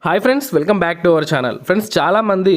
Hi friends, welcome back to our channel. Friends, చాలామంది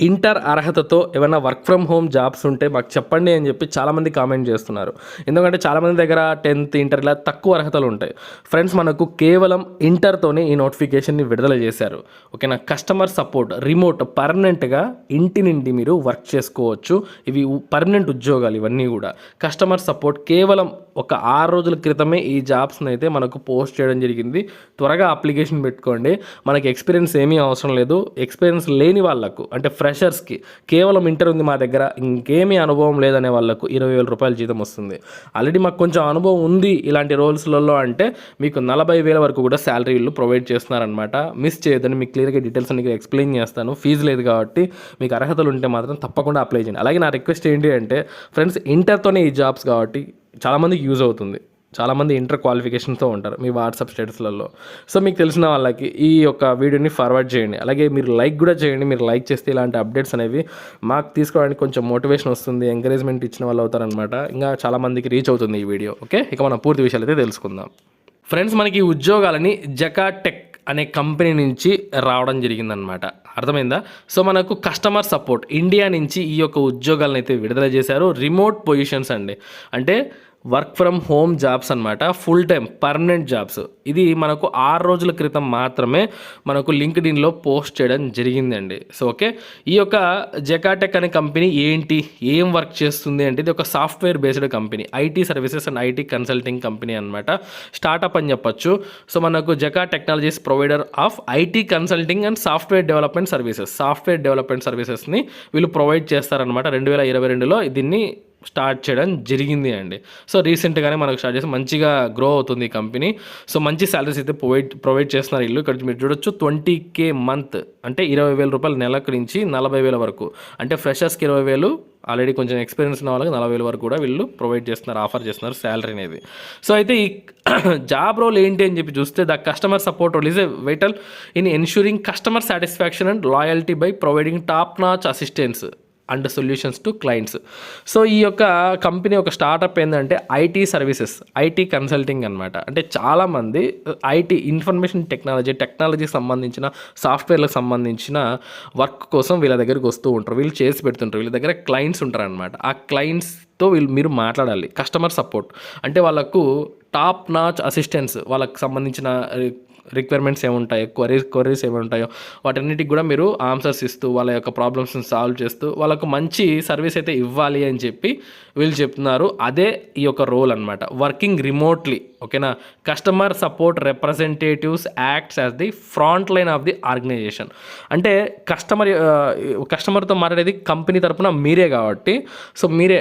inter అర్హతతో ఏమైనా వర్క్ ఫ్రమ్ హోమ్ జాబ్స్ ఉంటే మాకు చెప్పండి అని చెప్పి చాలామంది కామెంట్ చేస్తున్నారు. ఎందుకంటే చాలామంది దగ్గర 10th ఇంటర్ ఇలా తక్కువ అర్హతలు ఉంటాయి. ఫ్రెండ్స్, మనకు కేవలం ఇంటర్తోనే ఈ నోటిఫికేషన్ని విడుదల చేశారు. ఓకేనా. కస్టమర్ సపోర్ట్ రిమోట్ పర్మనెంట్గా ఇంటి నుండి మీరు వర్క్ చేసుకోవచ్చు. ఇవి పర్మనెంట్ ఉద్యోగాలు ఇవన్నీ కూడా. కస్టమర్ సపోర్ట్ కేవలం ఒక 6 రోజుల క్రితమే ఈ జాబ్స్ని అయితే మనకు పోస్ట్ చేయడం జరిగింది. త్వరగా అప్లికేషన్ పెట్టుకోండి. మనకి ఎక్స్పీరియన్స్ ఏమీ అవసరం లేదు. ఎక్స్పీరియన్స్ లేని వాళ్ళకు అంటే ఫ్రెషర్స్కి కేవలం ఇంటర్ ఉంది మా దగ్గర, ఇంకేమీ అనుభవం లేదనే వాళ్ళకు 20,000 రూపాయల జీతం వస్తుంది. ఆల్రెడీ మాకు కొంచెం అనుభవం ఉంది ఇలాంటి రోల్స్లలో అంటే మీకు 40,000 వరకు కూడా శాలరీ వీళ్ళు ప్రొవైడ్ చేస్తున్నారనమాట. మిస్ చేయొద్దని మీకు క్లియర్గా డీటెయిల్స్ అన్ని ఎక్స్ప్లెయిన్ చేస్తాను. ఫీజు లేదు కాబట్టి మీకు అర్హతలు ఉంటే మాత్రం తప్పకుండా అప్లై చేయండి. అలాగే నా రిక్వెస్ట్ ఏంటి అంటే ఫ్రెండ్స్, ఇంటర్తోనే ఈ జాబ్స్ కాబట్టి చాలామందికి యూజ్ అవుతుంది. చాలామంది ఇంటర్ క్వాలిఫికేషన్తో ఉంటారు మీ వాట్సాప్ స్టేటస్లలో. సో మీకు తెలిసిన వాళ్ళకి ఈ యొక్క వీడియోని ఫార్వర్డ్ చేయండి. అలాగే మీరు లైక్ కూడా చేయండి. మీరు లైక్ చేస్తే ఇలాంటి అప్డేట్స్ అనేవి మాకు తీసుకోవడానికి కొంచెం మోటివేషన్ వస్తుంది, ఎంకరేజ్మెంట్ ఇచ్చిన వాళ్ళు అవుతారనమాట. ఇంకా చాలామందికి రీచ్ అవుతుంది ఈ వీడియో. ఓకే, ఇక మనం పూర్తి విషయాలు అయితే తెలుసుకుందాం. ఫ్రెండ్స్, మనకి ఈ ఉద్యోగాలని జకాటెక్ అనే కంపెనీ నుంచి రావడం జరిగిందనమాట. అర్థమైందా? సో మనకు కస్టమర్ సపోర్ట్ ఇండియా నుంచి ఈ యొక్క ఉద్యోగాలను అయితే విడుదల చేశారు. రిమోట్ పొజిషన్స్ అండి, అంటే వర్క్ ఫ్రమ్ హోమ్ జాబ్స్ అనమాట. Full time permanent jobs. ఇది మనకు 6 రోజుల క్రితం మాత్రమే మనకు లింక్డ్ఇన్లో పోస్ట్ చేయడం జరిగిందండి. సో ఓకే, ఈ యొక్క జకాటెక్ అనే కంపెనీ ఏంటి, ఏం వర్క్ చేస్తుంది అంటే ఇది ఒక software based company, IT services and IT consulting company అనమాట. స్టార్టప్ అని చెప్పొచ్చు. సో మనకు జకా technologies provider of IT consulting and software development సర్వీసెస్ని వీళ్ళు ప్రొవైడ్ చేస్తారనమాట. 2022లో దీన్ని స్టార్ట్ చేయడం జరిగింది అండి. సో రీసెంట్గానే మనకు స్టార్ట్ చేసి మంచిగా గ్రో అవుతుంది ఈ కంపెనీ. సో మంచి శాలరీస్ అయితే ప్రొవైడ్ చేస్తున్నారు వీళ్ళు. ఇక్కడ మీరు చూడొచ్చు 20K మంత్ అంటే 20,000 రూపాయలు నెలకు నుంచి 40,000 వరకు. అంటే ఫ్రెషర్స్కి 20,000, ఆల్రెడీ కొంచెం ఎక్స్పీరియన్స్ ఉన్న వాళ్ళకి 40,000 వరకు కూడా వీళ్ళు ప్రొవైడ్ చేస్తున్నారు, ఆఫర్ చేస్తున్నారు శాలరీ అనేది. సో అయితే ఈ జాబ్ రోల్ ఏంటి అని చెప్పి చూస్తే the customer support role is a vital in ensuring customer satisfaction and loyalty by providing top notch assistance and solutions to clients. So ఈ యొక్క కంపెనీ ఒక స్టార్టప్ ఏంటంటే ఐటీ సర్వీసెస్, ఐటీ కన్సల్టింగ్ అనమాట. అంటే చాలామంది ఐటీ ఇన్ఫర్మేషన్ టెక్నాలజీకి సంబంధించిన సాఫ్ట్వేర్లకు సంబంధించిన వర్క్ కోసం వీళ్ళ దగ్గరికి వస్తూ ఉంటారు. వీళ్ళు చేసి పెడుతుంటారు. వీళ్ళ దగ్గర క్లయింట్స్ ఉంటారు అనమాట. ఆ క్లయింట్స్తో మీరు మాట్లాడాలి. కస్టమర్ సపోర్ట్ అంటే వాళ్ళకు టాప్ నాచ్ అసిస్టెన్స్, వాళ్ళకి సంబంధించిన రిక్వైర్మెంట్స్ ఏముంటాయో, క్వరీస్ ఏముంటాయో వాటన్నిటికి కూడా మీరు ఆన్సర్స్ ఇస్తూ వాళ్ళ యొక్క ప్రాబ్లమ్స్ని సాల్వ్ చేస్తూ వాళ్ళకు మంచి సర్వీస్ అయితే ఇవ్వాలి అని చెప్పి వీళ్ళు చెప్తున్నారు. అదే ఈ యొక్క రోల్ అనమాట, వర్కింగ్ రిమోట్లీ. ఓకేనా. Customer support representatives acts as the front line of the organisation. అంటే కస్టమర్తో మాట్లాడేది కంపెనీ తరపున మీరే కాబట్టి, సో మీరే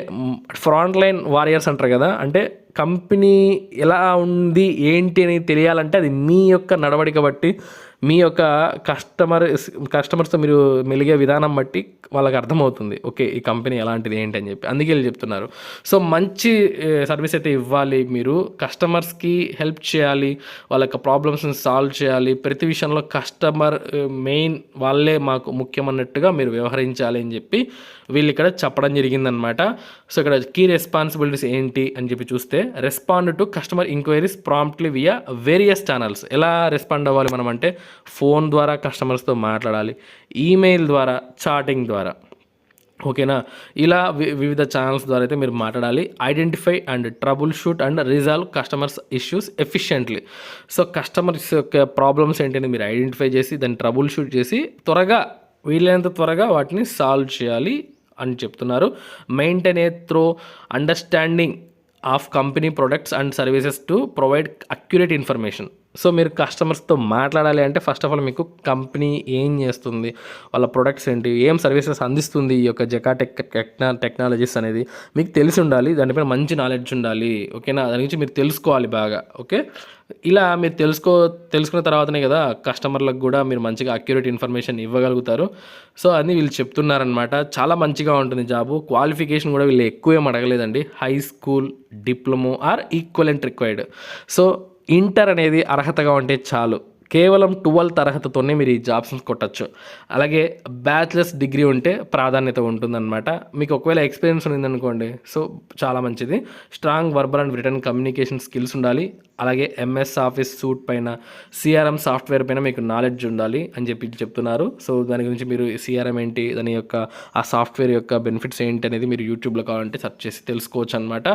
ఫ్రంట్ లైన్ వారియర్స్ అంటారు కదా. అంటే కంపెనీ ఎలా ఉంది ఏంటి అని తెలియాలంటే అది మీ యొక్క నడవడిక బట్టి, మీ యొక్క కస్టమర్స్తో మీరు మెలిగే విధానం బట్టి వాళ్ళకి అర్థమవుతుంది. ఓకే, ఈ కంపెనీ ఎలాంటిది ఏంటి అని చెప్పి. అందుకే వీళ్ళు చెప్తున్నారు. సో మంచి సర్వీస్ అయితే ఇవ్వాలి, మీరు కస్టమర్స్కి హెల్ప్ చేయాలి, వాళ్ళ యొక్క ప్రాబ్లమ్స్ని సాల్వ్ చేయాలి. ప్రతి విషయంలో కస్టమర్ మెయిన్, వాళ్ళే మాకు ముఖ్యమన్నట్టుగా మీరు వ్యవహరించాలి అని చెప్పి వీళ్ళు ఇక్కడ చెప్పడం జరిగిందనమాట. సో ఇక్కడ కీ రెస్పాన్సిబిలిటీస్ ఏంటి అని చెప్పి చూస్తే, respond to customer enquiries promptly via various channels. ఎలా రెస్పాండ్ అవ్వాలి మనం అంటే ఫోన్ ద్వారా కస్టమర్స్తో మాట్లాడాలి, ఈమెయిల్ ద్వారా, చాటింగ్ ద్వారా. ఓకేనా. ఇలా వివిధ ఛానల్స్ ద్వారా అయితే మీరు మాట్లాడాలి. Identify and trouble shoot and resolve customers issues efficiently. So customers యొక్క ప్రాబ్లమ్స్ ఏంటంటే మీరు ఐడెంటిఫై చేసి దాన్ని ట్రబుల్ షూట్ చేసి వీలైనంత త్వరగా వాటిని సాల్వ్ చేయాలి అని చెప్తున్నారు. Maintain a throw understanding of company products and services to provide accurate information. So మీరు కస్టమర్స్తో మాట్లాడాలి అంటే ఫస్ట్ ఆఫ్ ఆల్ మీకు కంపెనీ ఏం చేస్తుంది, వాళ్ళ ప్రొడక్ట్స్ ఏంటి, ఏం సర్వీసెస్ అందిస్తుంది, ఈ యొక్క జకాటెక్ టెక్నాలజీస్ అనేది మీకు తెలిసి ఉండాలి. దానిపైన మంచి నాలెడ్జ్ ఉండాలి. ఓకేనా. దాని గురించి మీరు తెలుసుకోవాలి బాగా. ఓకే, ఇలా మీరు తెలుసుకున్న తర్వాతనే కదా కస్టమర్లకు కూడా మీరు మంచిగా అక్యురేట్ ఇన్ఫర్మేషన్ ఇవ్వగలుగుతారు. సో అది వీళ్ళు చెప్తున్నారనమాట. చాలా మంచిగా ఉంటుంది జాబు. క్వాలిఫికేషన్ కూడా వీళ్ళు ఎక్కువ ఏం అడగలేదండి. High school, diploma or equivalent required. So inter అనేది అర్హతగా ఉంటే చాలు. కేవలం 12th అర్హతతోనే మీరు ఈ జాబ్స్ని కొట్టచ్చు. అలాగే బ్యాచిలర్స్ డిగ్రీ ఉంటే ప్రాధాన్యత ఉంటుందన్నమాట. మీకు ఒకవేళ ఎక్స్పీరియన్స్ ఉందనుకోండి, సో చాలా మంచిది. Strong verbal and return communication skills ఉండాలి. అలాగే ఎంఎస్ ఆఫీస్ సూట్ పైన, సిఆర్ఎం సాఫ్ట్వేర్ పైన మీకు నాలెడ్జ్ ఉండాలి అని చెప్తున్నారు. సో దాని గురించి మీరు సిఆర్ఎం ఏంటి, దాని యొక్క ఆ సాఫ్ట్వేర్ యొక్క బెనిఫిట్స్ ఏంటి అనేది మీరు యూట్యూబ్లో కావాలంటే సెర్చ్ చేసి తెలుసుకోవచ్చు అనమాట.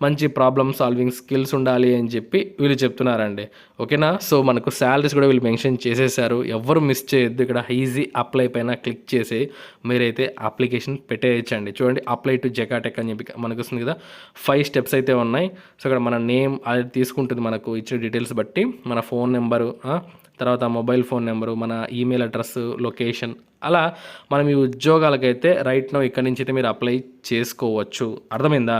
మంచి ప్రాబ్లమ్ సాల్వింగ్ స్కిల్స్ ఉండాలి అని చెప్పి వీళ్ళు చెప్తున్నారండి. ఓకేనా? సో మనకు శాలరీస్ కూడా వీళ్ళు మెన్షన్ చేసేసారు. ఎవరు మిస్ చేయొద్దు. ఇక్కడ ఈజీ అప్లై పైన క్లిక్ చేసి మీరైతే అప్లికేషన్ పెట్టేయచ్చండి. చూడండి, అప్లై టు జెకాటెక్ అని చెప్పి మనకు వస్తుంది కదా. 5 స్టెప్స్ అయితే ఉన్నాయి. సో ఇక్కడ మన నేమ్ అది తీసుకుంటుంది, మనకు ఇచ్చిన డీటెయిల్స్ బట్టి మన ఫోన్ నెంబరు, తర్వాత మొబైల్ ఫోన్ నెంబరు, మన ఈమెయిల్ అడ్రస్, లొకేషన్, అలా మనం ఈ ఉద్యోగాలకైతే రైట్ నౌ ఇక్కడ నుంచి అయితే మీరు అప్లై చేసుకోవచ్చు. అర్థమైందా?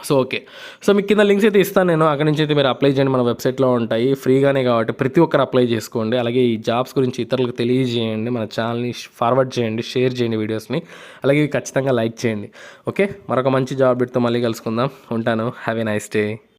So okay. సో మీకు కింద లింక్స్ అయితే ఇస్తాను నేను. అక్కడి నుంచి అయితే మీరు అప్లై చేయండి. మన వెబ్సైట్లో ఉంటాయి, ఫ్రీగానే కాబట్టి ప్రతి ఒక్కరు అప్లై చేసుకోండి. అలాగే ఈ జాబ్స్ గురించి ఇతరులకు తెలియజేయండి. మన ఛానల్ని ఫార్వర్డ్ చేయండి, షేర్ చేయండి వీడియోస్ని. అలాగే ఖచ్చితంగా లైక్ చేయండి. ఓకే, మరొక మంచి జాబ్ బిట్తో మళ్ళీ కలుసుకుందాం. ఉంటాను. Have a nice day.